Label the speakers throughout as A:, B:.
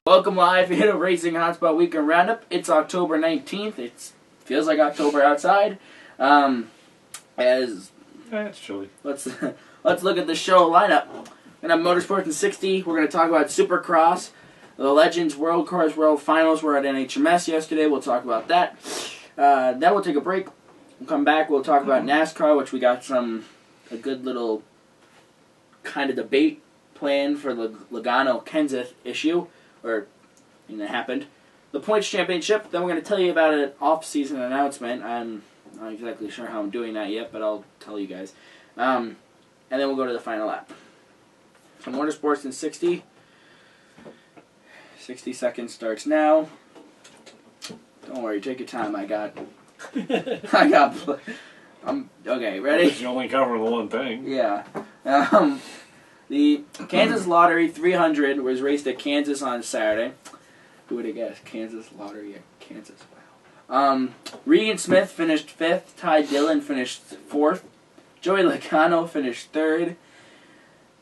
A: Welcome live into Racing Hotspot Weekend Roundup. It's October 19th. It feels like October outside.
B: It's chilly.
A: Let's look at the show lineup. We're going to have Motorsports in 60. We're going to talk about Supercross. The Legends World Cars World Finals were at NHMS yesterday. We'll talk about that. Then we'll take a break. We'll come back. We'll talk about NASCAR, which we got a good little kind of debate planned for the Logano-Kenseth issue. That happened. The Points Championship. Then we're going to tell you about an off-season announcement. I'm not exactly sure how I'm doing that yet, but I'll tell you guys. And then we'll go to the final lap. So Motorsports in 60. 60 seconds starts now. Don't worry, take your time. Okay, ready?
B: You're only covering the one thing.
A: Yeah. The Kansas Lottery 300 was raced at Kansas on Saturday. Who would have guessed? Kansas Lottery at Kansas. Wow. Regan Smith finished 5th. Ty Dillon finished 4th. Joey Logano finished 3rd.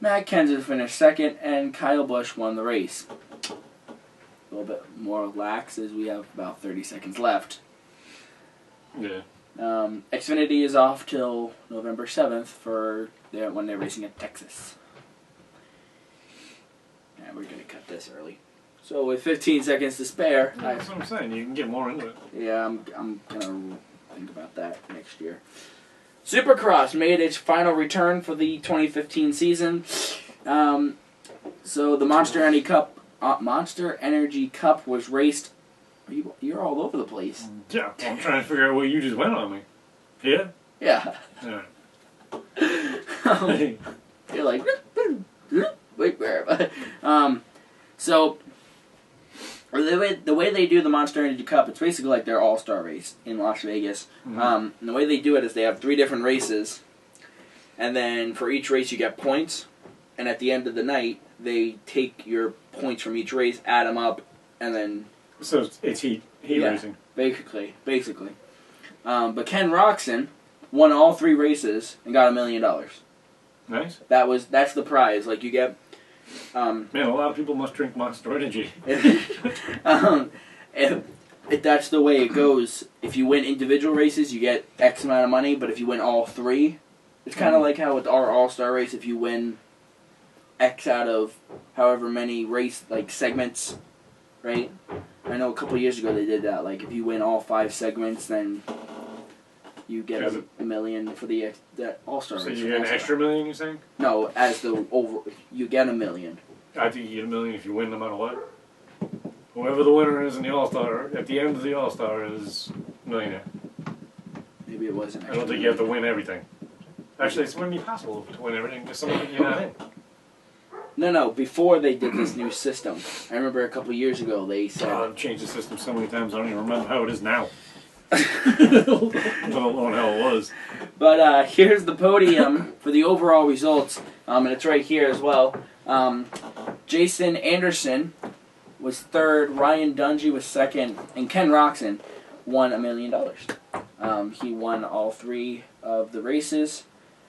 A: Matt Kenseth finished 2nd. And Kyle Busch won the race. A little bit more lax as we have about 30 seconds left.
B: Yeah.
A: Xfinity is off till November 7th when they're racing at Texas. Yeah, we're going to cut this early. So with 15 seconds to spare...
B: That's what I'm saying. You can get more into it.
A: Yeah, I'm going to think about that next year. Supercross made its final return for the 2015 season. So the Monster Energy Cup was raced... You're all over the place.
B: Yeah, well, I'm trying to figure out what you just went on me. Yeah?
A: Yeah.
B: Alright.
A: You're like... Wait, where? So... The way they do the Monster Energy Cup, it's basically like their all-star race in Las Vegas.
B: Mm-hmm.
A: And the way they do it is they have 3 different races, and then for each race you get points, and at the end of the night, they take your points from each race, add them up, and then...
B: So it's heat racing.
A: Basically. But Ken Roczen won all 3 races and got $1 million.
B: Nice.
A: That's the prize. Like you get...
B: Man, a lot of people must drink Monster Energy.
A: If that's the way it goes, if you win individual races, you get X amount of money, but if you win all 3, it's kind of like how with our all-star race, if you win X out of however many race segments, right? I know a couple years ago they did that. Like if you win all 5 segments, then you get $1 million for the all-star race.
B: So you get an extra $1 million, you're saying?
A: No, you get $1 million.
B: I think you get $1 million if you win no matter what. Whoever the winner is in the All-Star, at the end of the All-Star is millionaire.
A: Maybe it wasn't.
B: I don't think you have to win everything. Actually, it's going to be possible to win everything because somebody you're not in.
A: No, before they did this new system. I remember a couple years ago they said...
B: I've changed the system so many times I don't even remember how it is now. Let alone how it was.
A: But here's the podium for the overall results, and it's right here as well. Jason Anderson was 3rd, Ryan Dungey was 2nd, and Ken Roczen won $1 million. He won all 3 of the races.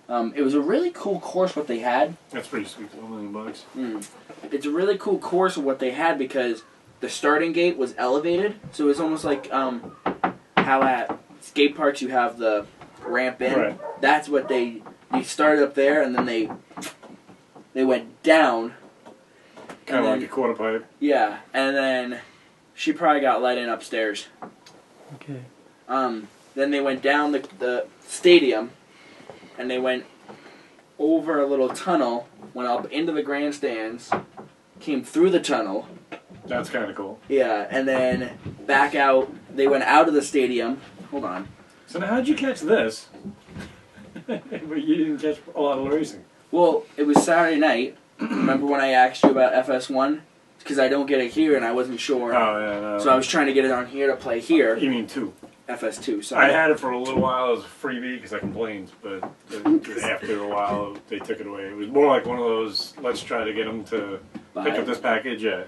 A: It was a really cool course what they had.
B: That's pretty sweet, $1 million.
A: It's a really cool course of what they had because the starting gate was elevated, so it was almost like how at skate parks you have the ramp in.
B: Right.
A: That's what you started up there and then they went down.
B: Kind of like a quarter pipe.
A: Yeah, and then she probably got let in upstairs.
C: Okay.
A: Then they went down the stadium, and they went over a little tunnel, went up into the grandstands, came through the tunnel.
B: That's kind of cool.
A: Yeah, and then back out. They went out of the stadium. Hold on.
B: So now how'd you catch this? But you didn't catch a lot of racing.
A: Well, it was Saturday night. Remember when I asked you about FS1? Because I don't get it here, and I wasn't sure.
B: Oh, yeah, no.
A: So I was trying to get it on here to play here.
B: You mean 2?
A: FS2, sorry.
B: I had it for a little while as a freebie because I complained, but after a while they took it away. It was more like one of those, let's try to get them to pick up this package. Yeah.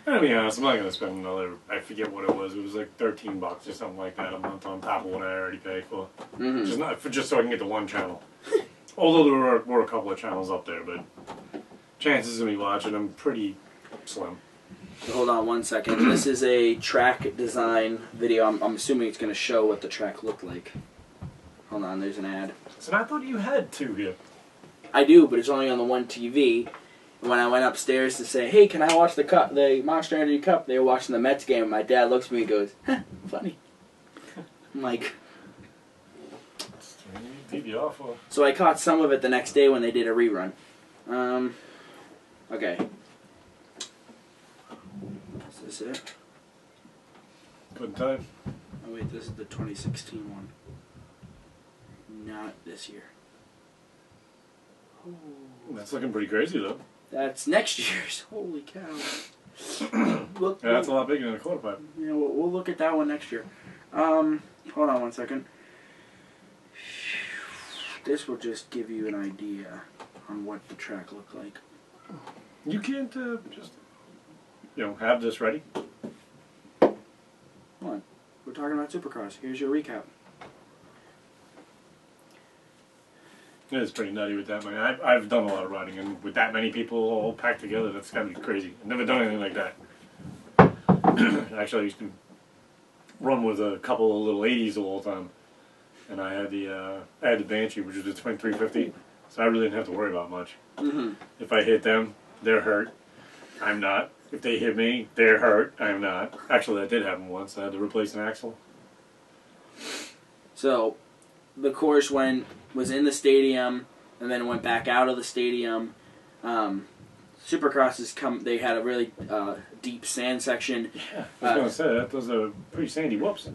B: And to be honest, I'm not going to spend another, I forget what it was like $13 or something like that a month on top of what I already pay for.
A: Mm-hmm.
B: Just so I can get the one channel. Although there were a couple of channels up there, but chances of me watching them pretty slim.
A: So hold on one second. This is a track design video. I'm assuming it's going to show what the track looked like. Hold on, there's an ad.
B: So I thought you had two here.
A: I do, but it's only on the one TV. And when I went upstairs to say, hey, can I watch the Monster Energy Cup? They were watching the Mets game, and my dad looks at me and goes, huh, funny. I'm like... So I caught some of it the next day when they did a rerun. Okay. Is this it?
B: Good time.
A: Oh wait, this is the 2016 one. Not this year.
B: Ooh. That's looking pretty crazy though.
A: That's next year's. Holy cow.
B: Yeah, that's a lot bigger than a quarter pipe.
A: Yeah, we'll look at that one next year. Hold on one second. This will just give you an idea on what the track looked like.
B: You can't just, have this ready?
A: Come on. We're talking about Supercross. Here's your recap.
B: It is pretty nutty with that many. I've done a lot of riding, and with that many people all packed together, that's got to be crazy. I've never done anything like that. Actually, I used to run with a couple of little 80s the whole time. And I had the Banshee, which was the Twin 350, so I really didn't have to worry about much.
A: Mm-hmm.
B: If I hit them, they're hurt. I'm not. If they hit me, they're hurt. I'm not. Actually, that did happen once. I had to replace an axle.
A: So, the course was in the stadium, and then went back out of the stadium. Supercrosses they had a really deep sand section.
B: Yeah, I was going to say that. Those are pretty sandy whoops.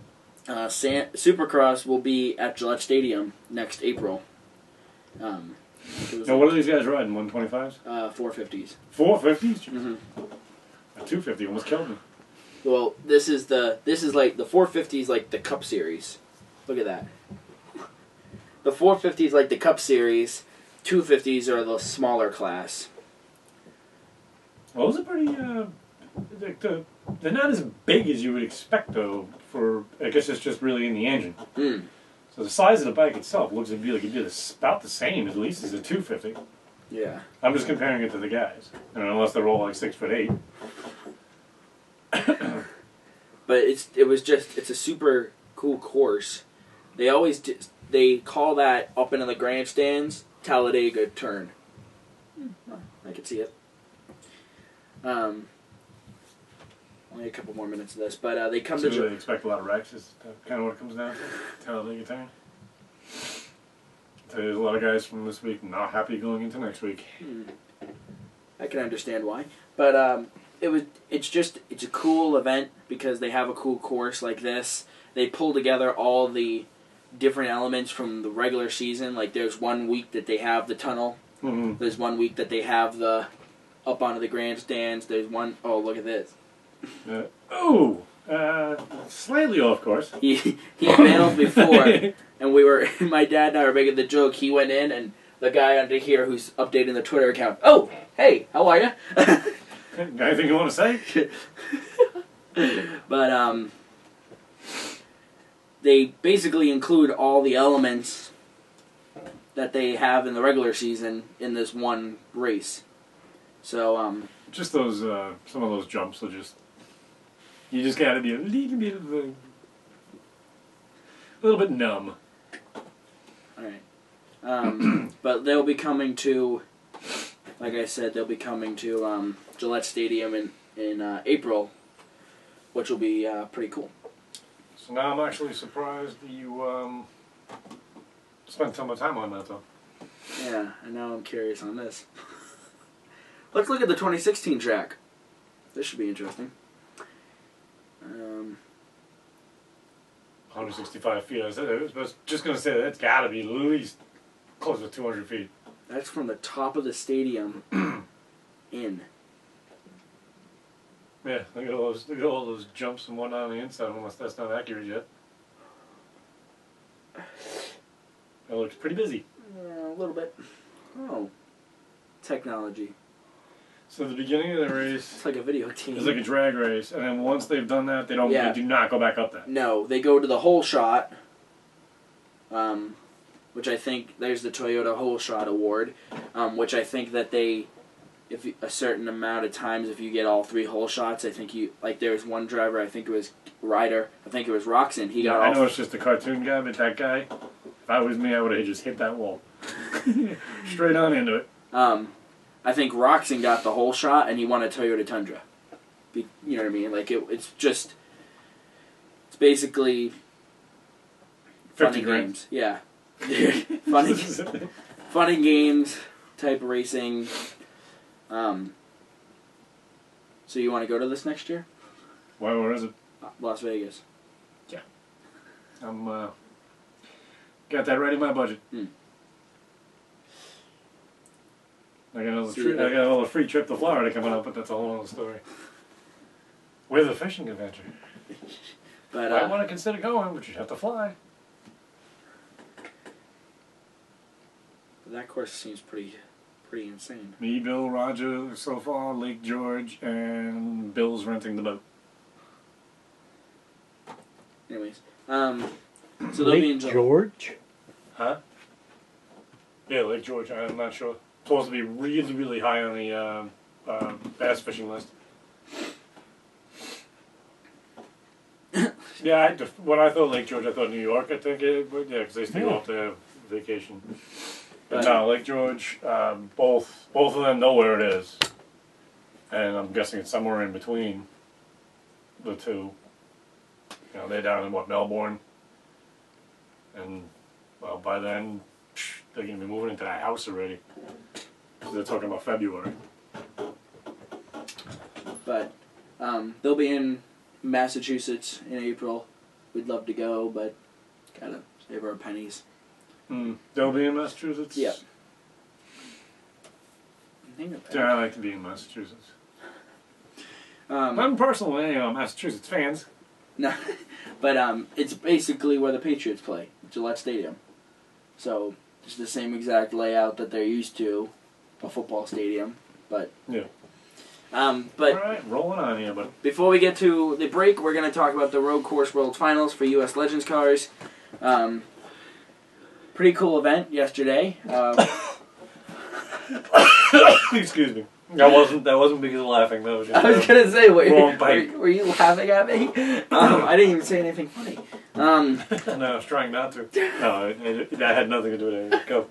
A: Supercross will be at Gillette Stadium next April.
B: Now, what are these guys riding? 125s?
A: 450s.
B: 450s?
A: Mm-hmm.
B: A 250 almost killed me.
A: Well, this is like the 450s, like the Cup Series. Look at that. The 450s like the Cup Series. 250s are the smaller class.
B: Well, those are pretty. They're not as big as you would expect, though. I guess it's just really in the engine.
A: Mm.
B: So the size of the bike itself looks like it'd be about the same, at least, as a 250.
A: Yeah.
B: I'm just comparing it to the guys, unless they're all like 6'8".
A: But it's a super cool course. They call that up into the grandstands Talladega turn. I can see it. Only a couple more minutes of this, but they come
B: so
A: to...
B: they expect a lot of wrecks, is kind of what it comes down to? Talladega turn? There's a lot of guys from this week not happy going into next week.
A: I can understand why. But it's a cool event because they have a cool course like this. They pull together all the different elements from the regular season. Like there's 1 week that they have the tunnel. Mm-hmm. There's 1 week that they have the up onto the grandstands. There's one... Oh, look at this.
B: Slightly off course.
A: He bailed before, and my dad and I were making the joke. He went in, and the guy under here who's updating the Twitter account. Oh, hey, how are you?
B: Anything you want to say?
A: But they basically include all the elements that they have in the regular season in this one race. So
B: just those some of those jumps are just. You just got to be a little bit numb.
A: All right. But they'll be coming to, like I said, they'll be coming to Gillette Stadium in April, which will be pretty cool.
B: So now I'm actually surprised that you spent so much time on that, though.
A: Yeah, and now I'm curious on this. Let's look at the 2016 track. This should be interesting.
B: 165 feet. I was just going to say that's got to be at least close to 200 feet.
A: That's from the top of the stadium in.
B: Yeah, look at all those jumps and whatnot on the inside. Unless that's not accurate yet. It looks pretty busy.
A: A little bit. Oh, technology.
B: So the beginning of the race,
A: it's like a video team.
B: It's like a drag race, and then once they've done that, they do not go back up that.
A: No, they go to the whole shot, which I think there's the Toyota Whole Shot Award, which I think that they if a certain amount of times if you get all 3 hole shots, I think you like there was one driver, I think it was Ryder, I think it was Roxon. He got
B: I know it's just a cartoon guy, but that guy, if I was me, I would have just hit that wall straight on into it.
A: I think Roxon got the whole shot, and he won a Toyota Tundra. You know what I mean? Like it's basically
B: 50
A: funny games. Yeah, funny games type of racing. So you want to go to this next year?
B: Where is it?
A: Las Vegas.
B: Yeah. I'm got that right in my budget. I got a little free trip to Florida coming up, but that's a whole other story. With a fishing adventure.
A: But
B: I want to consider going, but you have to fly.
A: That course seems pretty insane.
B: Me, Bill, Roger, so far, Lake George, and Bill's renting the boat.
A: Anyways, so they'll be in
C: George?
B: Huh? Yeah, Lake George. I'm not sure. Supposed to be really, really high on the bass fishing list. Yeah, when I thought Lake George, I thought New York. I think it would, yeah, because they still go up there vacation. But no, Lake George. Both of them know where it is, and I'm guessing it's somewhere in between the two. You know, they're down in Melbourne, and well, by then they're going to be moving into that house already. They're talking about February.
A: But they'll be in Massachusetts in April. We'd love to go, but gotta save our pennies.
B: They'll be in Massachusetts?
A: Yep.
B: Yeah, I like to be in Massachusetts. I'm personally Massachusetts fans.
A: No, but it's basically where the Patriots play, Gillette Stadium. So it's the same exact layout that they're used to, a football stadium. But
B: yeah.
A: But
B: all right, rolling on here, but
A: before we get to the break, we're going to talk about the Road Course World Finals for U.S. Legends cars. Pretty cool event yesterday.
B: Excuse me. That wasn't because of laughing. That was just,
A: I was gonna say,
B: were
A: you laughing at me? I didn't even say anything funny.
B: No, I was trying not to. No, that had nothing to do with it. Go.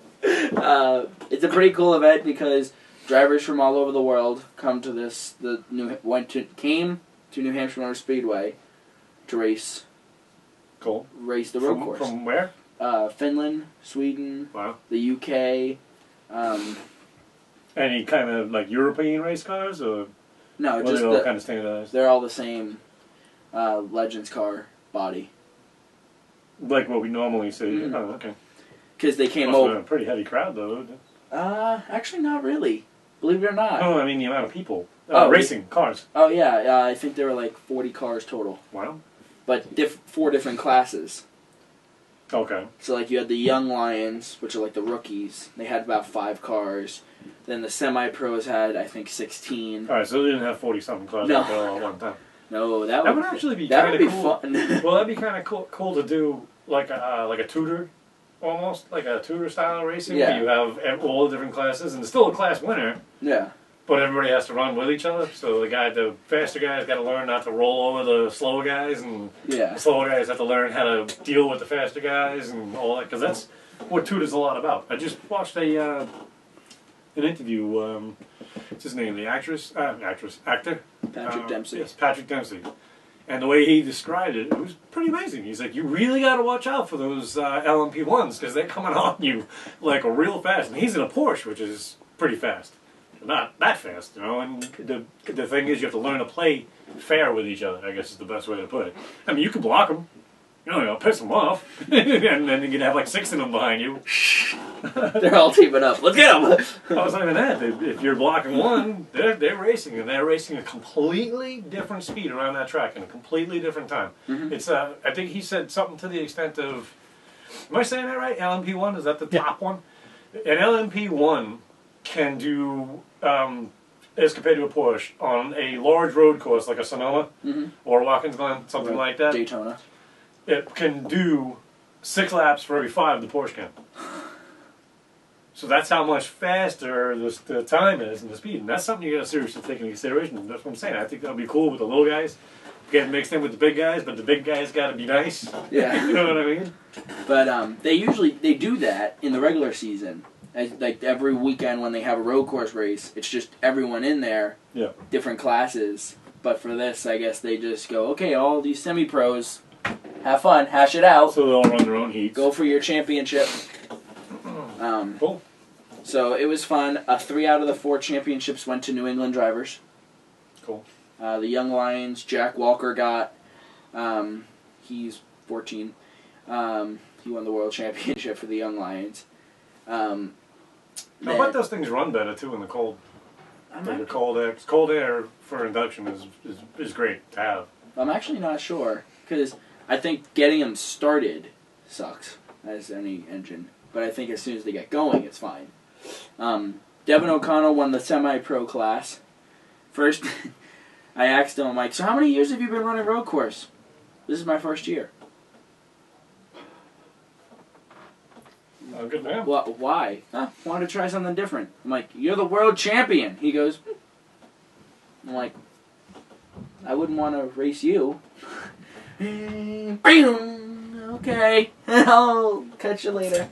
A: It's a pretty cool event because drivers from all over the world come to this. Came to New Hampshire Motor Speedway to race.
B: Cool.
A: Race the road course.
B: From where?
A: Finland, Sweden,
B: wow.
A: The UK.
B: Any kind of like European race cars, or
A: no?
B: Just all kind of standardized.
A: They're all the same Legends car body.
B: Like what we normally see. Mm-hmm. Oh, okay.
A: Because they came over.
B: A pretty heavy crowd, though.
A: Actually, not really. Believe it or not.
B: Oh, I mean the amount of people racing cars.
A: Oh yeah, I think there were like 40 cars total.
B: Wow.
A: But 4 different classes.
B: Okay.
A: So like you had the Young Lions, which are like the rookies. They had about 5 cars. Then the semi-pros had, I think, 16.
B: All right, so they didn't have 40-something cars out there all at one time.
A: No,
B: that would actually be kind of cool. Fun. Well, that'd be kind of cool to do like a Tudor, almost like a Tudor style racing, where you have all the different classes, and it's still a class winner.
A: Yeah.
B: But everybody has to run with each other, so the faster guys got to learn not to roll over the slower guys, and the slower guys have to learn how to deal with the faster guys and all that, because that's what Tudor's a lot about. I just watched an interview. What's his name? The actor.
A: Patrick Dempsey.
B: Yes, Patrick Dempsey. And the way he described it, it was pretty amazing. He's like, you really got to watch out for those LMP1s because they're coming on you like real fast. And he's in a Porsche, which is pretty fast. Not that fast, you know. And the thing is, you have to learn to play fair with each other, I guess is the best way to put it. I mean, you can block them. You know, piss them off. And then you can have like 6 of them behind you.
A: They're all teaming up. Let's get them!
B: Oh, it's not even that. If you're blocking one, they're racing. And they're racing a completely different speed around that track in a completely different time. Mm-hmm. It's I think he said something to the extent of, am I saying that right? LMP1? Is that the top one? An LMP1 can do, as compared to a Porsche, on a large road course like a Sonoma or Watkins Glen, something like that.
A: Daytona. It
B: can do 6 laps for every 5 the Porsche can. So that's how much faster the time is and the speed. And that's something you got to seriously take into consideration. That's what I'm saying. I think that would be cool with the little guys. Get mixed in with the big guys, but the big guys got to be nice.
A: Yeah.
B: You know what I mean?
A: But they do that in the regular season. Like every weekend when they have a road course race, it's just everyone in there, different classes. But for this, I guess they just go, okay, all these semi-pros, have fun, hash it out.
B: So they all run their own heats.
A: Go for your championship.
B: Cool.
A: So it was fun. 3 out of the 4 championships went to New England drivers.
B: Cool.
A: The Young Lions, Jack Walker got, he's 14. He won the world championship for the Young Lions. I
B: bet those things run better too in the cold. Like the cold air for induction is great to have. I'm
A: actually not sure because I think getting them started sucks as any engine, but I think as soon as they get going, it's fine. Devin O'Connell won the semi-pro class. First, I asked him, I'm like, so how many years have you been running road course? This is my first year.
B: Good man.
A: Well, why? Wanted to try something different. I'm like, you're the world champion. He goes, I'm like, I wouldn't want to race you. Okay, I'll catch you later.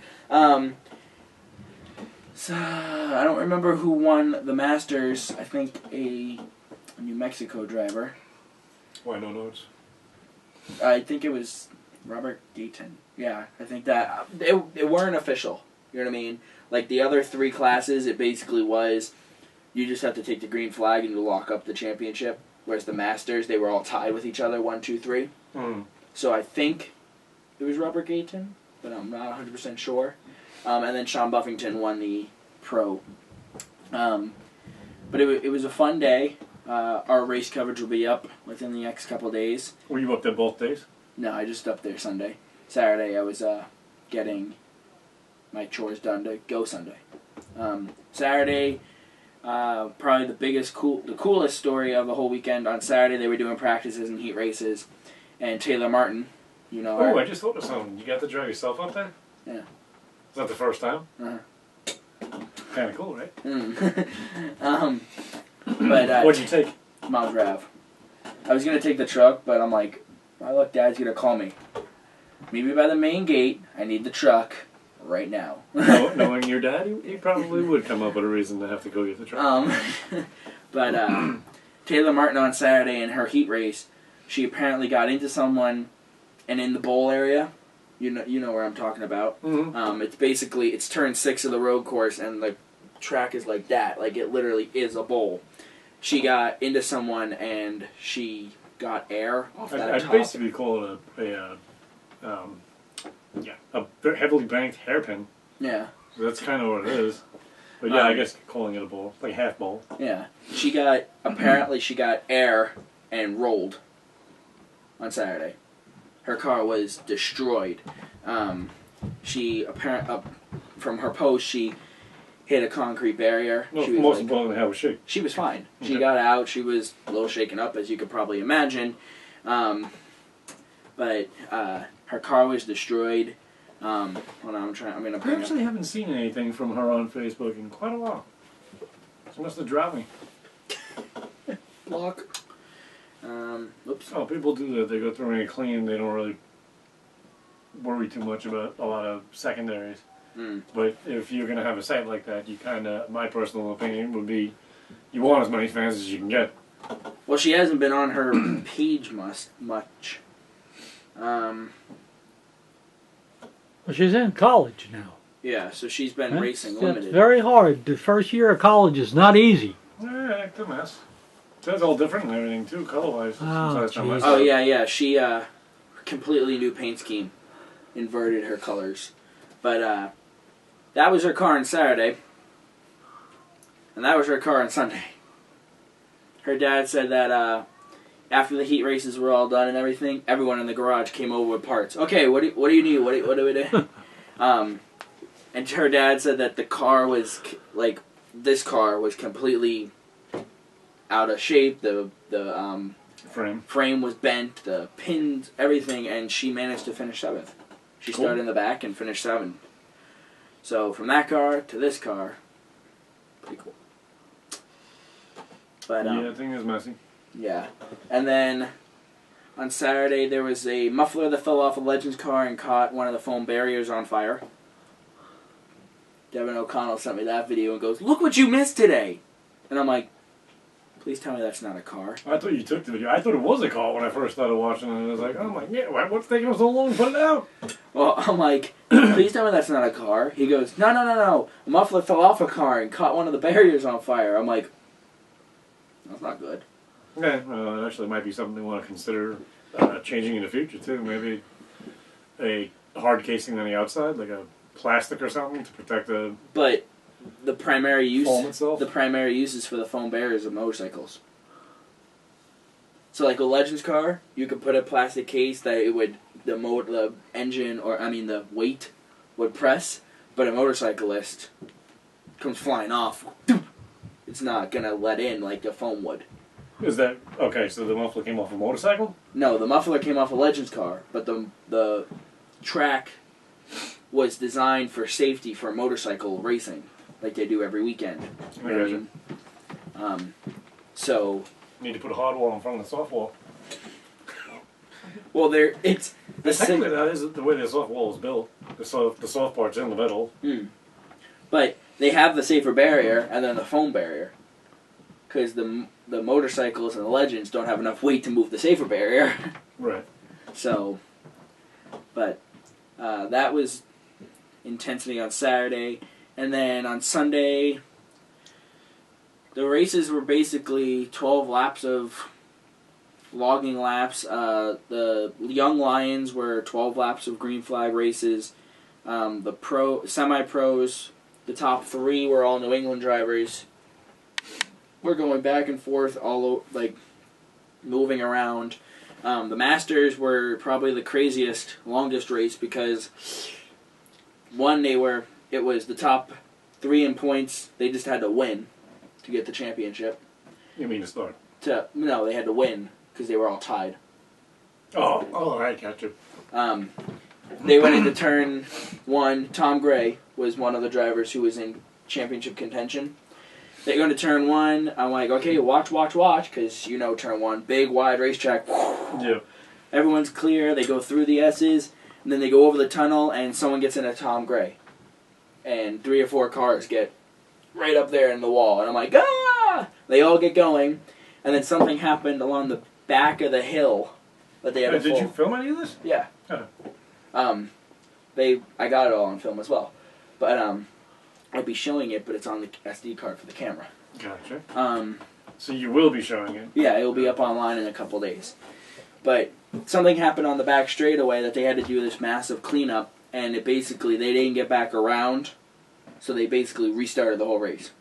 A: So I don't remember who won the Masters. I think a New Mexico driver.
B: Why no notes?
A: I think it was Robert Gayton. Yeah, I think that it weren't official. You know what I mean? Like the other 3 classes, it basically was you just have to take the green flag and you lock up the championship. Whereas the Masters, they were all tied with each other, 1, 2, 3. So I think it was Robert Gayton, but I'm not 100% sure. And then Sean Buffington won the pro. But it was a fun day. Our race coverage will be up within the next couple days.
B: Were you up there both days?
A: No, I just up there Sunday. Saturday I was getting my chores done to go Sunday. Saturday, probably the coolest story of the whole weekend. On Saturday they were doing practices and heat races, and Taylor Martin, you know.
B: Oh, I just thought of something. You got to drive yourself up there?
A: Yeah.
B: Is that the first time? Kind of cool, right?
A: But
B: what'd you take?
A: Miles Rav. I was gonna take the truck, but I'm like, look, Dad's gonna call me. Meet me by the main gate. I need the truck right now.
B: Knowing your dad, he probably would come up with a reason to have to go get the truck.
A: But Taylor Martin on Saturday in her heat race, she apparently got into someone, and in the bowl area, you know where I'm talking about.
B: Mm-hmm.
A: It's turn 6 of the road course, and the track is like that. Like it literally is a bowl. She got into someone, and she got air off that top.
B: I'd basically call it a heavily banked hairpin.
A: Yeah.
B: So that's kind of what it is. But yeah, I guess calling it a bowl, like half bowl.
A: Yeah. Apparently she got air and rolled on Saturday. Her car was destroyed. From her post, she hit a concrete barrier.
B: Well, most importantly, how was she?
A: She was fine.
B: Okay.
A: She got out. She was a little shaken up, as you could probably imagine. But her car was destroyed. Hold on, I'm gonna.
B: I actually haven't seen anything from her on Facebook in quite a while. She must have dropped me.
A: Lock. Oops.
B: Oh, people do that. They go through and clean. They don't really worry too much about a lot of secondaries. But if you're going to have a site like that, you my personal opinion would be, you want as many fans as you can get.
A: Well, she hasn't been on her page much.
C: Well, she's in college now.
A: Yeah, so she's been racing limited.
C: It's very hard. The first year of college is not easy.
B: Yeah, good mess. That's all different and everything too, color-wise.
A: Oh yeah. She completely new paint scheme, inverted her colors, but that was her car on Saturday, and that was her car on Sunday. Her dad said that after the heat races were all done and everything, everyone in the garage came over with parts. Okay, what do you need? What do we do? And her dad said that the car was this car was completely out of shape. The frame was bent, the pins, everything, and she managed to finish 7th. She started in the back and finished 7th. So from that car to this car, pretty cool. But
B: yeah, that thing is messy.
A: yeah, and then on Saturday there was a muffler that fell off a Legends car and caught one of the foam barriers on fire. Devin O'Connell sent me that video and goes, "Look what you missed today," and I'm like, "Please tell me that's not a car."
B: I thought you took the video. I thought it was a car when I first started watching it. I was like, oh my god, what's taking so long to put it out?
A: Well, I'm like, "Please tell me that's not a car." He goes, No. A muffler fell off a car and caught one of the barriers on fire. I'm like, that's not good.
B: Okay, well, it actually might be something they want to consider changing in the future, too. Maybe a hard casing on the outside, like a plastic or something to protect the
A: But the primary use,
B: foam itself.
A: the primary uses for the foam barriers of motorcycles. So, like a Legends car, you could put a plastic case that it would the engine the weight would press, but a motorcyclist comes flying off. It's not gonna let in like the foam would.
B: Is that okay? So the muffler came off a motorcycle?
A: No, the muffler came off a Legends car, but the track was designed for safety for motorcycle racing, like they do every weekend. You know what I mean? So
B: Need to put a hard wall in front of the soft wall.
A: well, it's the
B: Technically, that is the way the soft wall is built. The soft part's in the middle.
A: But they have the safer barrier and then the foam barrier, because the motorcycles and the Legends don't have enough weight to move the safer barrier.
B: Right.
A: So, but that was intensity on Saturday, and then on Sunday, the races were basically 12 laps of logging laps. The Young Lions were 12 laps of green flag races. The semi-pros, the top three were all New England drivers. We're going back and forth, moving around. The Masters were probably the craziest, longest race because it was the top three in points. They just had to win to get the championship.
B: You mean to start?
A: No, they had to win because they were all tied.
B: Oh, I got you.
A: They went into turn one. Tom Gray was one of the drivers who was in championship contention. They go into turn one. I'm like, okay, watch, because turn one, big, wide racetrack.
B: Yeah.
A: Everyone's clear. They go through the S's, and then they go over the tunnel, and someone gets into Tom Gray. And 3 or 4 cars get right up there in the wall. And I'm like, ah! They all get going, and then something happened along the back of the hill that they had to
B: Did you film any of this?
A: Yeah.
B: Oh.
A: I got it all on film as well. But, I'd be showing it, but it's on the SD card for the camera.
B: Gotcha. So you will be showing it?
A: Yeah, it will be up online in a couple days. But something happened on the back straightaway that they had to do this massive cleanup, and they didn't get back around, so they basically restarted the whole race.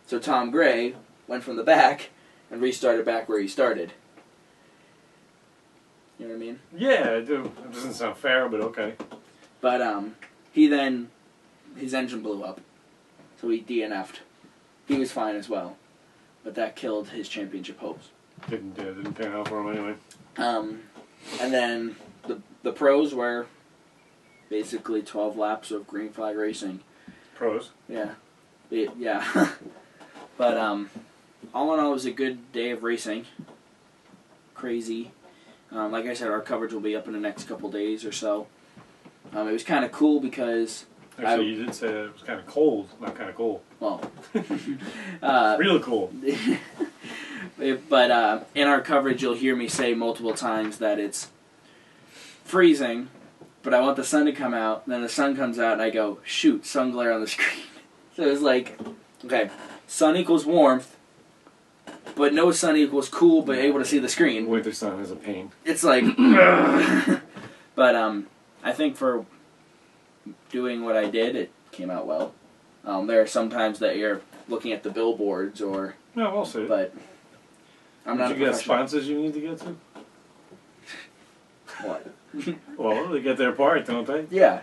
A: So Tom Gray went from the back and restarted back where he started. You know what I mean?
B: Yeah, I do. It doesn't sound fair, but okay.
A: But his engine blew up, so he DNF'd. He was fine as well, but that killed his championship hopes.
B: Didn't pan out for him anyway.
A: And then the pros were basically 12 laps of green flag racing.
B: Pros?
A: Yeah. Yeah. But all in all, it was a good day of racing. Crazy. Like I said, our coverage will be up in the next couple days or so. It was kind of cool because...
B: Actually, you did say it was kind of cold. Not kind of cool.
A: Well...
B: Real cool.
A: But in our coverage, you'll hear me say multiple times that it's freezing, but I want the sun to come out. And then the sun comes out, and I go, shoot, sun glare on the screen. So it was like, okay, sun equals warmth, but no sun equals cool, but able to see the screen.
B: Winter sun is a pain.
A: It's like, but I think for doing what I did, it came out well. There are some times that you're looking at the billboards or...
B: No, we'll see.
A: But I'm not a
B: you get
A: professional.
B: sponsors you need to get to?
A: What?
B: Well, they get their part, don't they?
A: Yeah.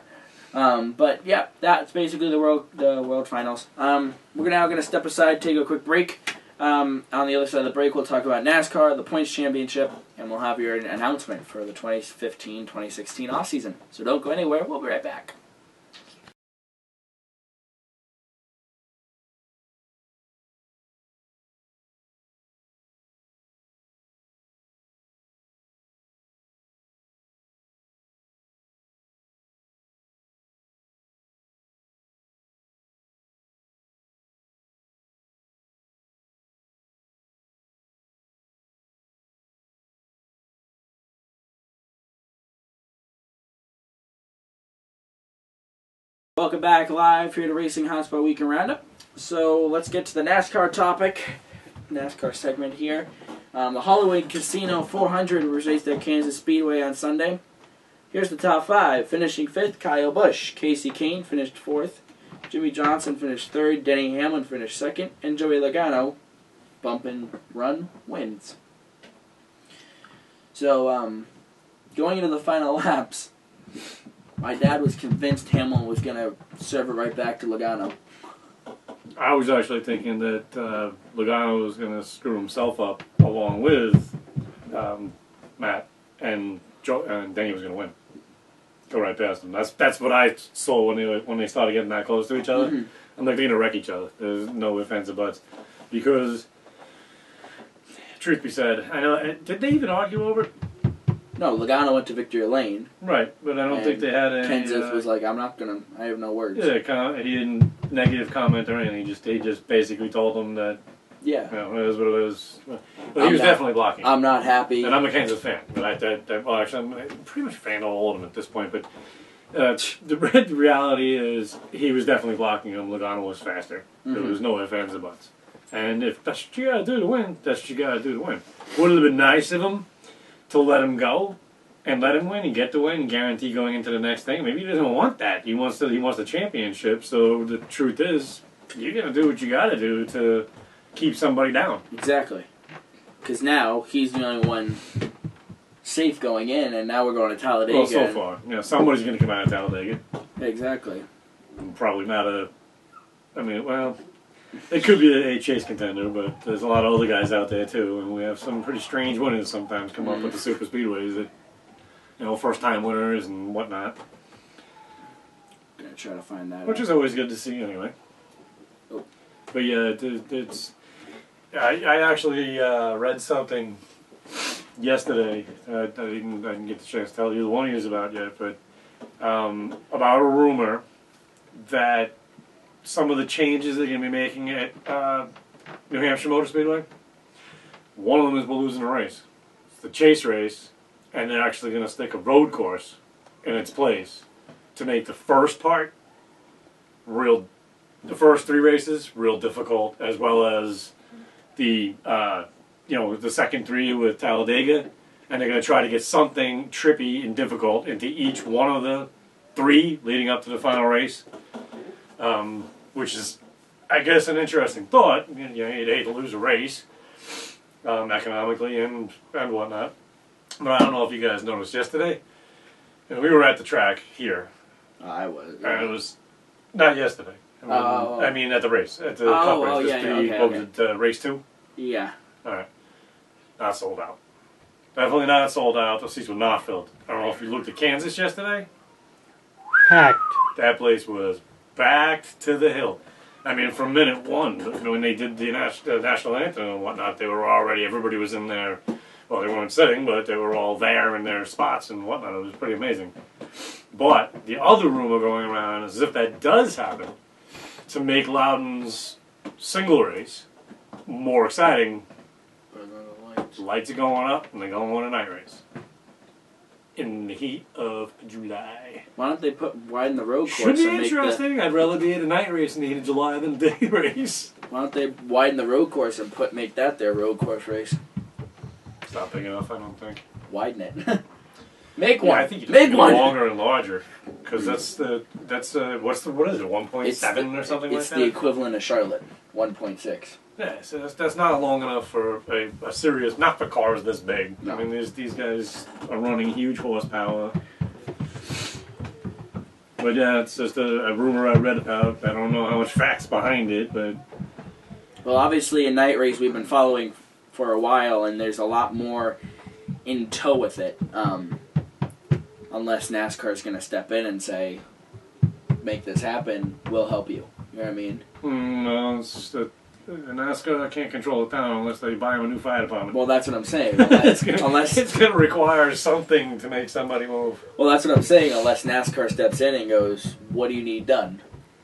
A: But yeah, that's basically the world finals. We're now gonna step aside, take a quick break. On the other side of the break, we'll talk about NASCAR, the Points Championship, and we'll have your announcement for the 2015-2016 off season. So don't go anywhere. We'll be right back. Welcome back live here to Racing Hotspot Weekend Roundup. So let's get to the NASCAR topic, NASCAR segment here. The Hollywood Casino 400 was raced at Kansas Speedway on Sunday. Here's the top 5. Finishing 5th, Kyle Busch. Casey Kane finished 4th. Jimmy Johnson finished 3rd. Denny Hamlin finished 2nd. And Joey Logano, bump and run, wins. So, going into the final laps, my dad was convinced Hamlin was going to serve it right back to Logano.
B: I was actually thinking that Logano was going to screw himself up along with Matt, and Denny was going to win. Go right past him. That's what I saw when they started getting that close to each other.
A: Mm-hmm.
B: I'm like, they're going to wreck each other. There's no ifs, ands, or buts. Because, truth be said, I know. Did they even argue over it?
A: No, Logano went to victory lane.
B: Right, but I don't think they had any.
A: Kenseth was like, I have no words.
B: Yeah, he didn't negative comment or anything. He just basically told them that.
A: Yeah.
B: It is what it is. But he was definitely blocking.
A: I'm not happy.
B: And I'm a Kansas fan. But actually, I'm pretty much a fan of all of them at this point. But the reality is, he was definitely blocking him. Logano was faster.
A: Mm-hmm.
B: There was no ifs, ands, or buts. And if that's what you got to do to win, that's what you got to do to win. Would it have been nice of him to let him go and let him win and get the win and guarantee going into the next thing? Maybe he doesn't want that. He wants the championship. So the truth is, you're going to do what you got to do to keep somebody down.
A: Exactly. Because now he's the only one safe going in, and now we're going to Talladega.
B: Well, so far. Somebody's going to come out of Talladega.
A: Exactly.
B: Probably not it could be a chase contender, but there's a lot of other guys out there too, and we have some pretty strange winners sometimes come up with the super speedways that, first-time winners and whatnot.
A: Gonna try to find that
B: Which is always good to see anyway.
A: Oh.
B: But yeah, I actually read something yesterday. I didn't get the chance to tell either one of you about yet, but about a rumor that some of the changes they're going to be making at New Hampshire Motor Speedway, one of them is we're losing a race. It's the chase race, and they're actually going to stick a road course in its place to make the first part the first 3 races real difficult, as well as the the second 3 with Talladega, and they're going to try to get something trippy and difficult into each one of the 3 leading up to the final race. Which is, I guess, an interesting thought. You'd hate to lose a race, economically and whatnot. But I don't know if you guys noticed yesterday. We were at the track here.
A: I was.
B: And it was not yesterday. I mean, at the race, at the Cup race. Race 2.
A: Yeah.
B: All right. Not sold out. Definitely not sold out. The seats were not filled. I don't know if you looked at Kansas yesterday.
C: Packed.
B: That place was backed to the hill. I mean, from minute 1, when they did the national anthem and whatnot, everybody was in there. Well, they weren't sitting, but they were all there in their spots and whatnot. It was pretty amazing. But the other rumor going around is, if that does happen, to make Loudon's single race more exciting, the lights are going up and they're going to win a night race in the heat of July.
A: Why don't they widen the road course?
B: Should be interesting. I'd rather be at a night race in the heat of July than a day race.
A: Why don't they widen the road course and make that their road course race?
B: It's not big enough, I don't think.
A: Widen it. Make one.
B: I think you just
A: make one
B: longer and larger, because what is it? 1.7 or something like that?
A: It's the equivalent of Charlotte, 1.6.
B: Yeah, so that's not long enough for a serious, not for cars this big.
A: No.
B: I mean, these guys are running huge horsepower. But yeah, it's just a rumor I read about. I don't know how much facts behind it, but...
A: Well, obviously a night race we've been following for a while, and there's a lot more in tow with it. Unless NASCAR's going to step in and say, make this happen, we'll help you. You know what I mean?
B: No, it's just that NASCAR can't control the town unless they buy them a new fire department.
A: Well, that's what I'm saying.
B: It's going to require something to make somebody move.
A: Well, that's what I'm saying. Unless NASCAR steps in and goes, what do you need done?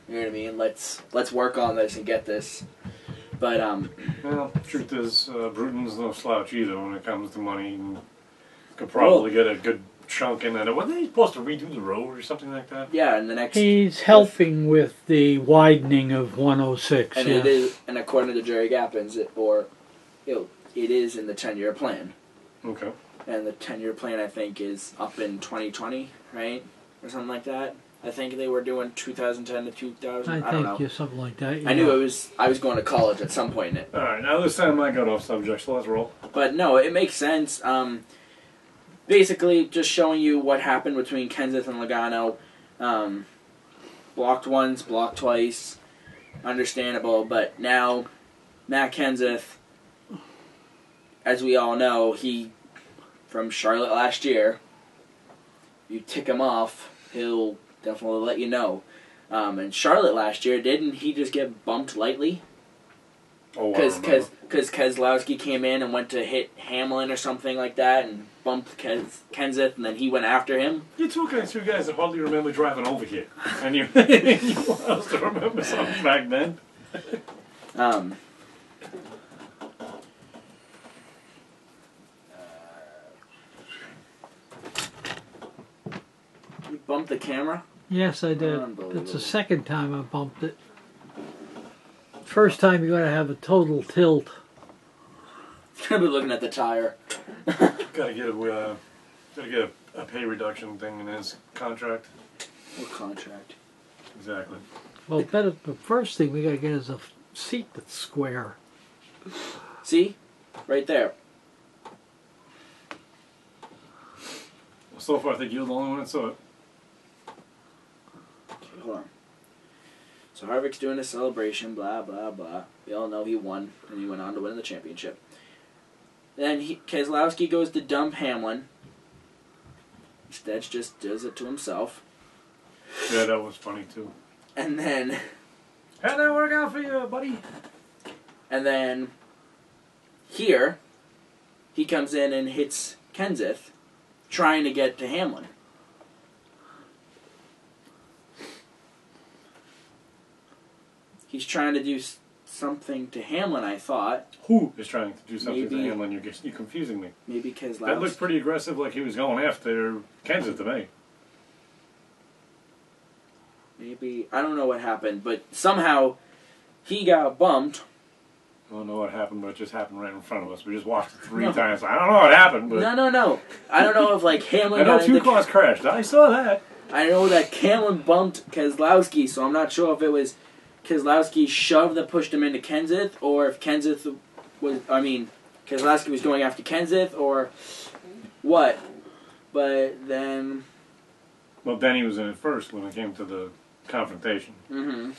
A: You know what I mean? Let's work on this and get this. But,
B: well, the truth is, Bruton's no slouch either when it comes to money. And could probably get a good chunk in there. Wasn't they supposed to redo the road or something like that?
A: Yeah, and the next.
C: He's helping with the widening of 106.
A: And
C: yes.
A: it is, and according to Jerry Gappens, it is in the 10-year plan.
B: Okay.
A: And the 10-year plan, I think, is up in 2020, right, or something like that. I think they were doing 2010 to 2000. I don't know.
C: Yeah, something like that. Yeah.
A: I knew it was. I was going to college at some point in it.
B: All right, now this time I got off subject, so let's roll.
A: But no, it makes sense. Basically, just showing you what happened between Kenseth and Logano. Blocked once, blocked twice. Understandable, but now Matt Kenseth, as we all know, he from Charlotte last year. You tick him off, he'll definitely let you know. And Charlotte last year, didn't he just get bumped lightly?
B: Oh,
A: Because Keselowski came in and went to hit Hamlin or something like that and bumped Kenseth, and then he went after him.
B: You two guys that hardly remember driving over here. And you want us to remember something back then?
A: You bumped the camera?
C: Yes, I did.
A: Unbelievable.
C: It's the second time I bumped it. First time you're going to have a total tilt.
A: Gonna be looking at the tire.
B: Gotta get a pay reduction thing in his contract.
A: What contract?
B: Exactly.
C: Well, better. The first thing we got to get is a seat that's square.
A: See? Right there.
B: Well, so far I think you're the only one that saw it.
A: Okay, hold on. So Harvick's doing a celebration, blah, blah, blah. We all know he won, and he went on to win the championship. Then Keselowski goes to dump Hamlin. Instead, just does it to himself.
B: Yeah, that was funny too.
A: And then...
B: How'd that work out for you, buddy?
A: And then... Here, he comes in and hits Kenseth, trying to get to Hamlin. He's trying to do something to Hamlin, I thought.
B: Who is trying to do something to
A: Maybe-
B: Hamlin? You're confusing me.
A: Maybe Keselowski.
B: That looked pretty aggressive, like he was going after Kenseth to me.
A: Maybe, I don't know what happened, but somehow he got bumped.
B: I don't know what happened, but it just happened right in front of us. We just watched it three times. I don't know what happened, but
A: No. I don't know if, like, Hamlin
B: I know
A: got
B: two
A: into...
B: cars crashed. I saw that.
A: I know that Hamlin bumped Keselowski, so I'm not sure if it was Keselowski's shove that pushed him into Kenseth, or if Keselowski was going after Kenseth, or what. But then...
B: Well, Benny was in it first when it came to the confrontation.
A: Mm-hmm.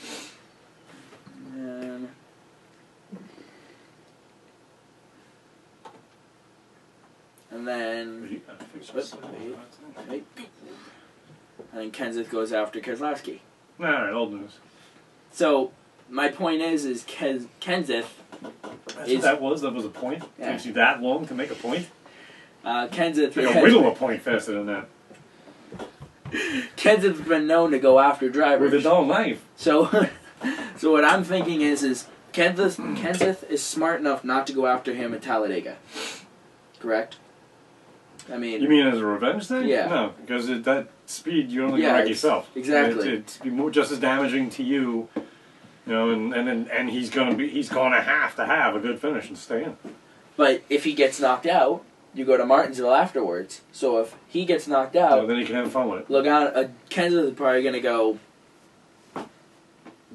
A: And then... Wait. And then Kenseth goes after Keselowski.
B: All right, old news.
A: So, my point is Kenseth...
B: That's what that was? That was a point?
A: Yeah.
B: Takes you that long to make a point?
A: Kenseth...
B: You can whittle a point faster than that.
A: Kenseth's been known to go after drivers.
B: With a dull knife.
A: So what I'm thinking is Kenseth is smart enough not to go after him at Talladega. Correct? I mean...
B: You mean as a revenge thing?
A: Yeah.
B: No, because at that speed, you only wreck yourself.
A: Exactly.
B: It's just as damaging to you, and he's gonna have to have a good finish and stay in.
A: But if he gets knocked out, you go to Martinsville afterwards. So if he gets knocked out...
B: So then you can have fun with it.
A: Kenseth is probably going to go...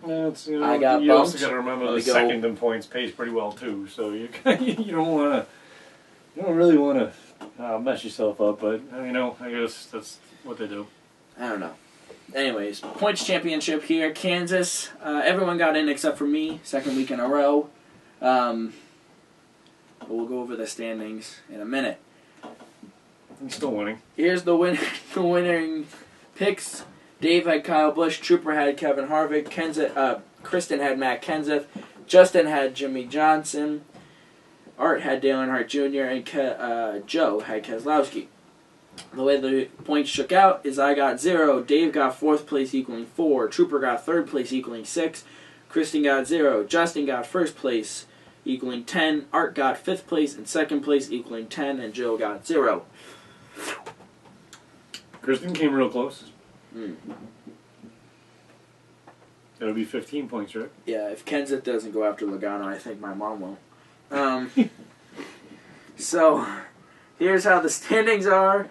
B: Yeah,
A: I got
B: you
A: bumped.
B: also got to remember the
A: Let me go.
B: second in points pays pretty well too. So you don't really want to mess yourself up. But I guess that's what they do.
A: I don't know. Anyways, points championship here. Kansas. Everyone got in except for me. Second week in a row. But we'll go over the standings in a minute.
B: I'm still winning.
A: Here's the winning picks. Dave had Kyle Busch. Trooper had Kevin Harvick. Kristen had Matt Kenseth. Justin had Jimmy Johnson. Art had Dale Earnhardt Jr. And Joe had Keselowski. The way the points shook out is I got 0. Dave got 4th place equaling 4. Trooper got 3rd place equaling 6. Kristen got 0. Justin got 1st place equaling 10. Art got 5th place and 2nd place equaling 10. And Joe got 0.
B: Kristen came real close.
A: Mm.
B: That would be 15 points, right?
A: Yeah, if Kenseth doesn't go after Logano, I think my mom will. So, here's how the standings are.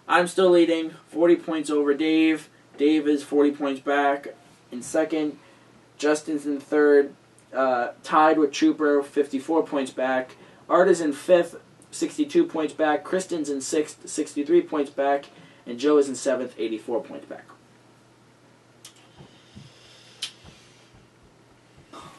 A: I'm still leading, 40 points over Dave. Dave is 40 points back in second. Justin's in third, tied with Trooper, 54 points back. Art is in fifth, 62 points back. Kristen's in sixth, 63 points back. And Joe is in seventh, 84 points back.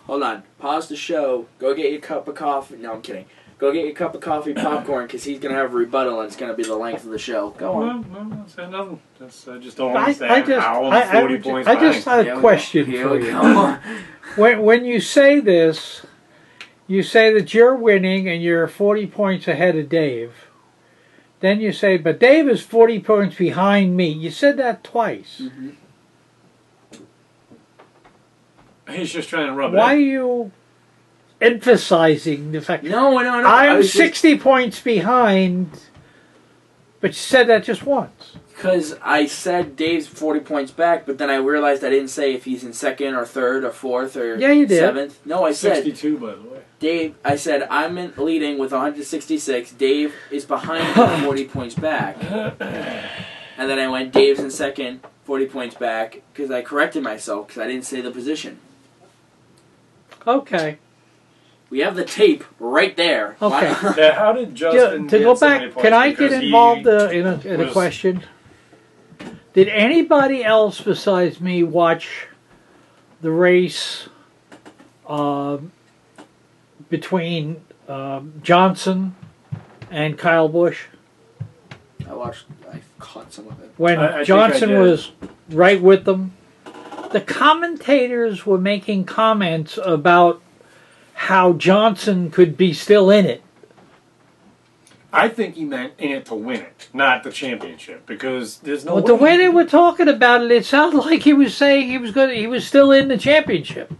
A: Hold on. Pause the show. Go get your cup of coffee. No, I'm kidding. Go get your cup of coffee, popcorn, because he's going to have a rebuttal, and it's going to be the length of the show. Go on.
B: No, say nothing. I just don't understand how I'm 40 points
C: I just had a question for you. When you say this, you say that you're winning and you're 40 points ahead of Dave. Then you say, but Dave is 40 points behind me. You said that twice.
A: Mm-hmm.
B: He's just trying to rub it in.
C: Why are you emphasizing the fact
A: No.
C: I'm 60 points behind, but you said that just once.
A: Because I said Dave's 40 points back, but then I realized I didn't say if he's in second or third or fourth or
C: you did.
A: seventh. No, I said
B: 62, by the way.
A: Dave. I said I'm leading with 166. Dave is behind me, 40 points back. And then I went Dave's in second, 40 points back, because I corrected myself because I didn't say the position.
C: Okay.
A: We have the tape right there.
C: Okay.
B: Now, how did Justin
C: To
B: get
C: go
B: so many
C: back,
B: points?
C: can I get
B: Because
C: involved
B: he
C: in a
B: was-
C: question? Did anybody else besides me watch the race between Johnson and Kyle Busch?
A: I caught some of it.
C: When
B: I think
C: Johnson
B: I did.
C: was right with them, the commentators were making comments about how Johnson could be still in it.
B: I think he meant in it to win it, not the championship, because there's no.
C: But the way they were talking about it, it sounded like he was saying he was still in the championship.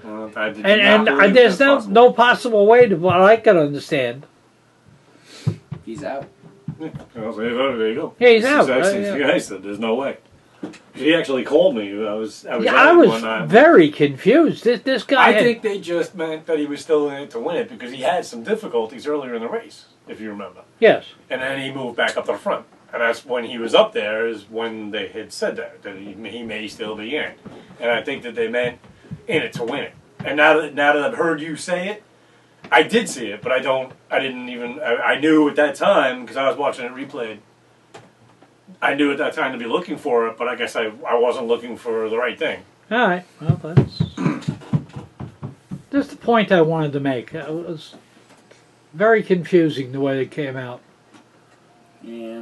B: Well, I did
C: And
B: not believe
C: there's
B: that's possible.
C: no possible way to what I can understand.
A: He's out.
B: Well, there you go.
C: Yeah, he's out.
B: Exactly.
C: Yeah.
B: You guys said there's no way. He actually called me. I was
C: I
B: out
C: was
B: one night.
C: very confused. This guy.
B: I think they just meant that he was still in it to win it because he had some difficulties earlier in the race, if you remember.
C: Yes.
B: And then he moved back up to the front. And that's when he was up there is when they had said that he may still be in it. And I think that they meant in it to win it. And now that I've heard you say it, I did see it, but I knew at that time, because I was watching it replayed, I knew at that time to be looking for it, but I guess I wasn't looking for the right thing.
C: All right. Well, that's just the point I wanted to make. It was very confusing the way it came out.
A: Yeah.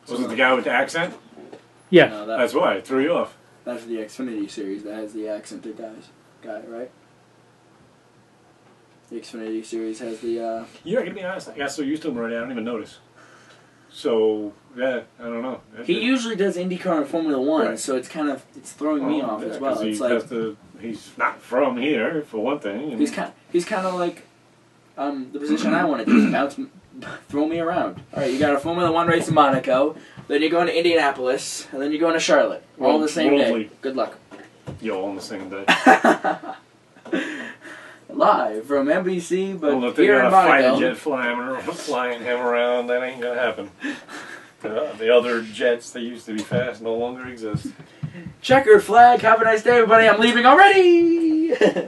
B: Was it the guy with the accent?
C: Yes.
A: No,
B: That's why it threw you off.
A: that's the Xfinity series that has the accented guy, right? The Xfinity series has the.
B: You're gonna be honest. I got so used to him already, I don't even notice. So yeah, I don't know.
A: He usually does IndyCar and Formula One,
B: Right.
A: so it's throwing me off as well.
B: 'cause
A: It's like
B: he's not from here for one thing. And
A: he's kind of like the position I want to do. Bounce, throw me around. All right, you got a Formula One race in Monaco, then you're going to Indianapolis, and then you're going to Charlotte, all on the same
B: Worldly.
A: day. Good luck.
B: Yo, on the same day.
A: Live from NBC, but
B: Well, if they
A: here
B: got
A: in
B: a fighter
A: Monaco.
B: jet flying him around, that ain't gonna happen. The other jets that used to be fast no longer exist.
A: Checkered flag. Have a nice day, everybody. I'm leaving already. Here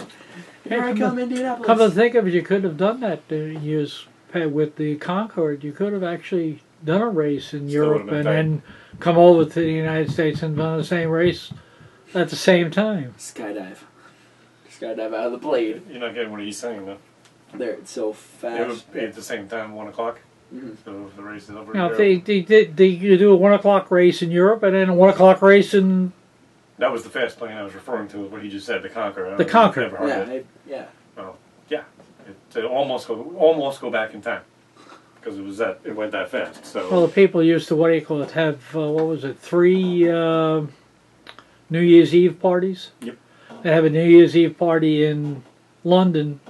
A: I come, Indianapolis.
C: Come to think of it, you could have done that years with the Concorde. You could have actually done a race in
B: Still
C: Europe
B: would've been
C: and
B: tight.
C: then come over to the United States and done the same race at the same time.
A: Skydive out of the blade.
B: You're not getting what he's saying though.
A: There, it's so
B: It
A: fast.
B: would be at the same time, 1 o'clock.
A: Mhm.
B: So if the race is over.
C: Now,
B: in Europe.
C: you do a 1 o'clock race in Europe and then a 1 o'clock race in.
B: That was the fast plane I was referring to. What he just said, the Concorde. I don't
C: The
B: know if
C: Concorde.
B: you've ever heard it.
A: Yeah.
B: To almost go back in time because it went that fast. So
C: Well, the people used to, have, 3 New Year's Eve parties?
B: Yep.
C: They have a New Year's Eve party in London,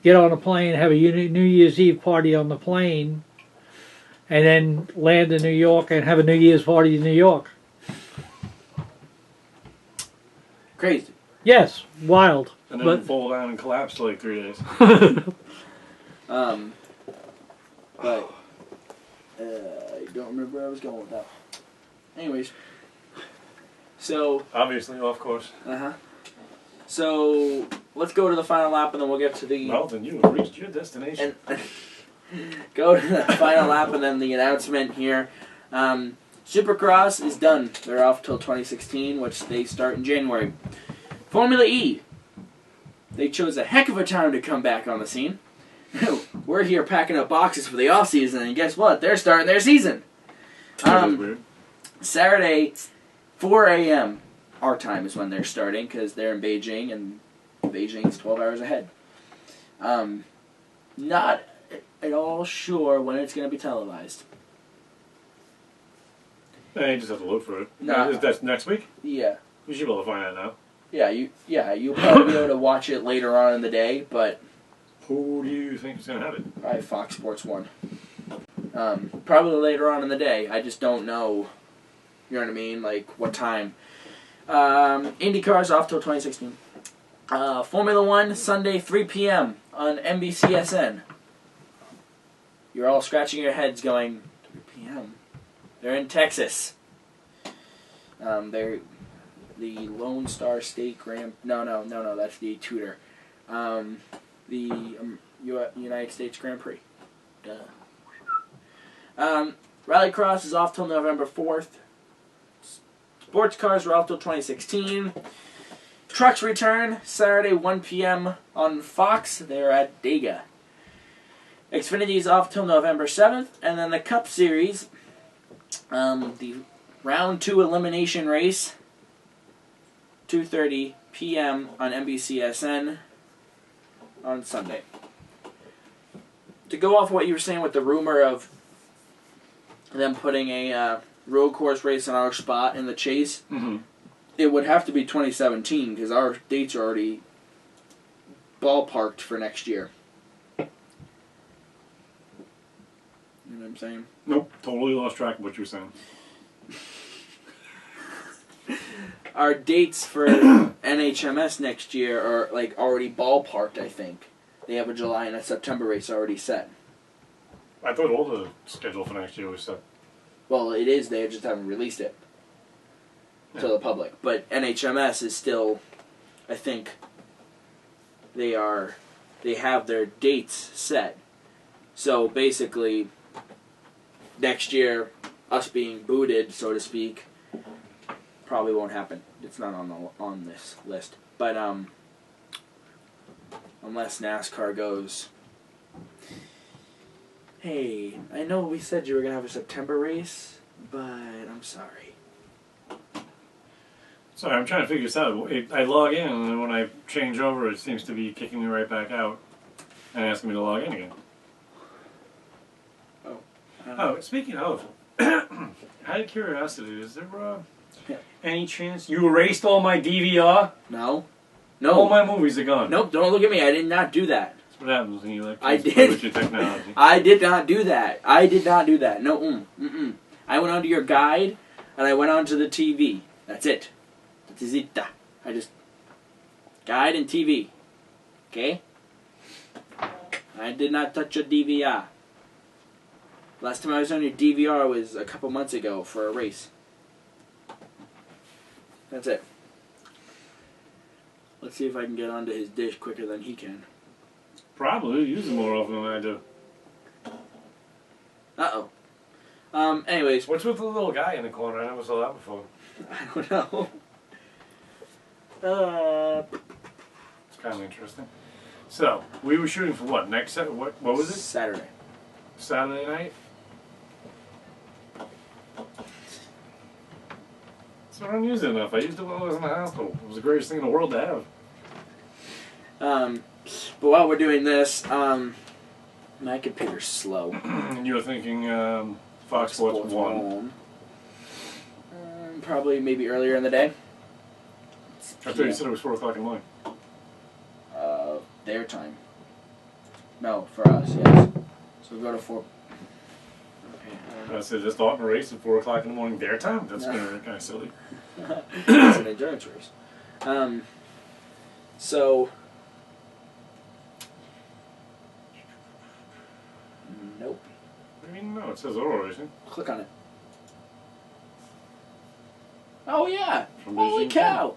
C: get on a plane, have a New Year's Eve party on the plane, and then land in New York and have a New Year's party in New York.
A: Crazy.
C: Yes, wild.
B: And then
C: But
B: fall down and collapse for like 3 days.
A: But I don't remember where I was going with that. Anyways, so
B: Obviously, off course.
A: So let's go to the final lap, and then we'll get to the.
B: Well, then you have reached your destination.
A: And go to the final lap, and then the announcement here. Supercross is done. They're off till 2016, which they start in January. Formula E. They chose a heck of a time to come back on the scene. We're here packing up boxes for the off season, and guess what? They're starting their season.
B: That is weird.
A: Saturday, 4 a.m. our time is when they're starting because they're in Beijing, and Beijing's 12 hours ahead. Not at all sure when it's going to be televised.
B: You just have to look for it.
A: No.
B: That's next week?
A: Yeah.
B: You should be able to find out now.
A: You'll probably be able to watch it later on in the day, but
B: Who do you think is going to have it?
A: probably Fox Sports 1. Probably later on in the day. I just don't know, you know what I mean, like what time. IndyCar's off till 2016. Formula 1, Sunday, 3 p.m. on NBCSN. You're all scratching your heads going, 3 p.m.? They're in Texas. They're the Lone Star State Grand... No, that's the Tudor. The United States Grand Prix. Duh. Rallycross is off till November 4th. Sports cars are off till 2016. Trucks return Saturday 1 p.m. on Fox. They're at Dega. Xfinity is off till November 7th. And then the Cup Series, the Round 2 elimination race, 2:30 p.m. on NBCSN on Sunday. To go off what you were saying with the rumor of them putting a road course race on our spot in the chase, it would have to be 2017 because our dates are already ballparked for next year. You know what I'm saying?
B: Nope, totally lost track of what you were saying.
A: Our dates for NHMS next year are like already ballparked, I think. They have a July and a September race already set.
B: I thought all the schedule for next year was set.
A: Well, it is. They just haven't released it to the public. But NHMS is still, I think, they have their dates set. So basically, next year, us being booted, so to speak, probably won't happen. It's not on this list. But unless NASCAR goes, hey, I know we said you were going to have a September race, but I'm sorry.
B: Sorry, I'm trying to figure this out. I log in, and then when I change over, it seems to be kicking me right back out and asking me to log in again. Oh, speaking of, out of curiosity, is there any chance you erased all my DVR?
A: No.
B: All my movies are gone.
A: Nope, don't look at me. I did not do that.
B: That's what happens when you like
A: I
B: to
A: did.
B: with your technology.
A: I did not do that. No, I went onto your guide, and I went onto the TV. That's it. That is it. I just... Guide and TV. Okay? I did not touch your DVR. Last time I was on your DVR was a couple months ago for a race. That's it. Let's see if I can get onto his dish quicker than he can.
B: Probably. Use them more often than I do.
A: Uh-oh. Anyways.
B: What's with the little guy in the corner? I never saw that before.
A: I don't know.
B: It's kind of interesting. So, we were shooting for what? Next set? What was it?
A: Saturday.
B: Saturday night? So I don't use it enough. I used it when I was in the hospital. It was the greatest thing in the world to have.
A: But while we're doing this, my computer's slow.
B: And you were thinking Fox Sports 1.
A: Probably maybe earlier in the day.
B: I thought you said it was 4 o'clock in the morning.
A: Their time. No, for us, yes. So we go to 4. Okay,
B: I said, just starting a race at 4 o'clock in the morning their time. That's kind of silly.
A: It's an endurance race. So, nope.
B: I mean, no, it says auto racing.
A: Click on it. Oh yeah!
B: From
A: Holy
B: Beijing.
A: cow!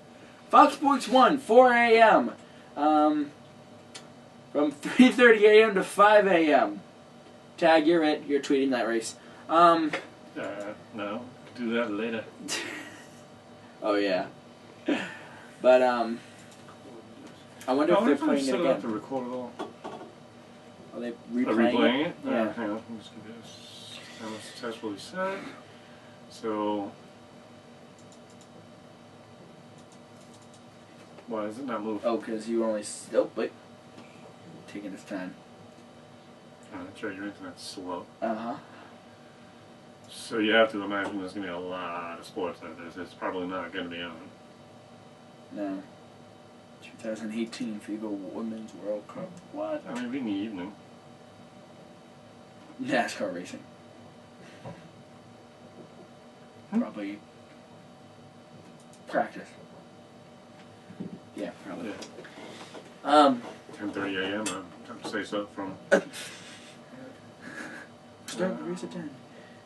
A: Fox Sports 1, 4 a.m. From 3:30 a.m. to 5 a.m. Tag, you're it. You're tweeting that race.
B: No, do that later.
A: Oh yeah. But I wonder if they're playing it again.
B: To record it all.
A: Are they
B: Are
A: replaying it?
B: Yeah.
A: Yeah.
B: Hang on, I'm just gonna do this. That was successfully set. So, why does it not move?
A: Oh, because you only. Oh, wait. Taking his time.
B: Oh, that's right, your internet's slow.
A: Uh-huh.
B: So you have to imagine there's going to be a lot of sports like this. It's probably not going to be on.
A: No. 2018 FIBA Women's World Cup. What?
B: I mean, it'd be in the evening.
A: NASCAR racing. Probably practice. Yeah, probably.
B: Yeah. 10:30 a.m. I'm to say so from.
A: Start the race at 10.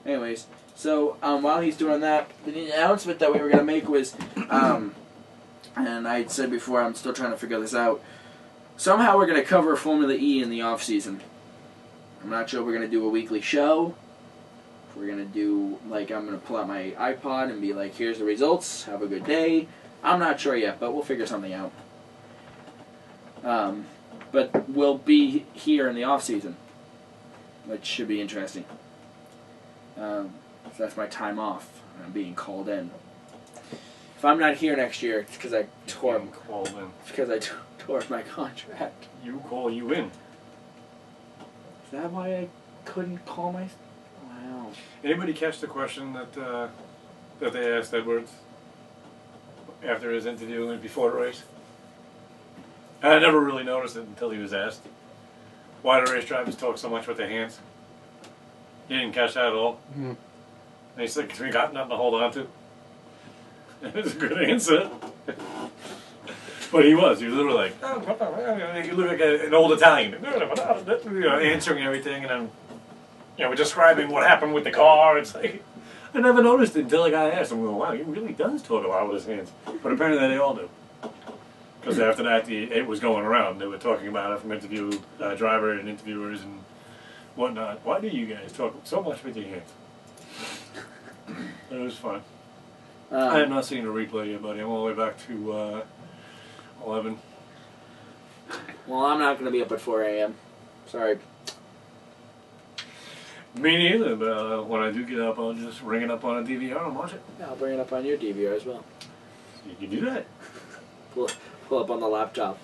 A: Anyways, so while he's doing that, the announcement that we were going to make was, and I said before, I'm still trying to figure this out. Somehow we're going to cover Formula E in the off season. I'm not sure if we're going to do a weekly show. If we're going to do, like, I'm going to pull out my iPod and be like, here's the results, have a good day. I'm not sure yet, but we'll figure something out. But we'll be here in the off season, which should be interesting. So that's my time off. I'm being called in. If I'm not here next year, it's because I tore.
B: Called in.
A: It's because I tore my contract.
B: You call you in.
A: Is that why I couldn't call my? Wow.
B: Anybody catch the question that they asked Edwards after his interview and before the race? I never really noticed it until he was asked. Why do race drivers talk so much with their hands? You didn't catch that at all?
C: Mm.
B: And he said, because we got nothing to hold on to. It was a good answer. But he was literally like, you look like an old Italian, answering everything, and then, describing what happened with the car. It's like, I never noticed it until I got asked. I'm going, wow, he really does talk a lot with his hands. But apparently they all do. Because after that, it was going around. They were talking about it from driver and interviewers and whatnot. Why do you guys talk so much with your hands? It was fun. I have not seen a replay yet, buddy. I'm all the way back to 11.
A: Well, I'm not going to be up at 4 a.m. Sorry.
B: Me neither, but when I do get up, I'll just ring it up on a DVR and watch it.
A: Yeah, I'll bring it up on your DVR as well.
B: You can do that.
A: Pull up on the laptop.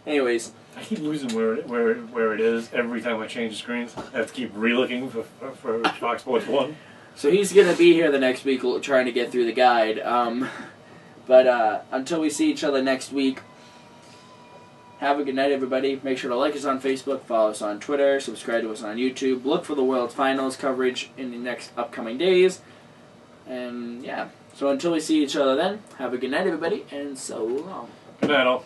A: Anyways.
B: I keep losing where it is every time I change the screens. I have to keep re-looking for Fox Sports 1.
A: So he's going to be here the next week trying to get through the guide. But until we see each other next week, have a good night, everybody. Make sure to like us on Facebook, follow us on Twitter, subscribe to us on YouTube. Look for the World Finals coverage in the next upcoming days. And yeah, so until we see each other then, have a good night, everybody, and so long.
B: Good night, all.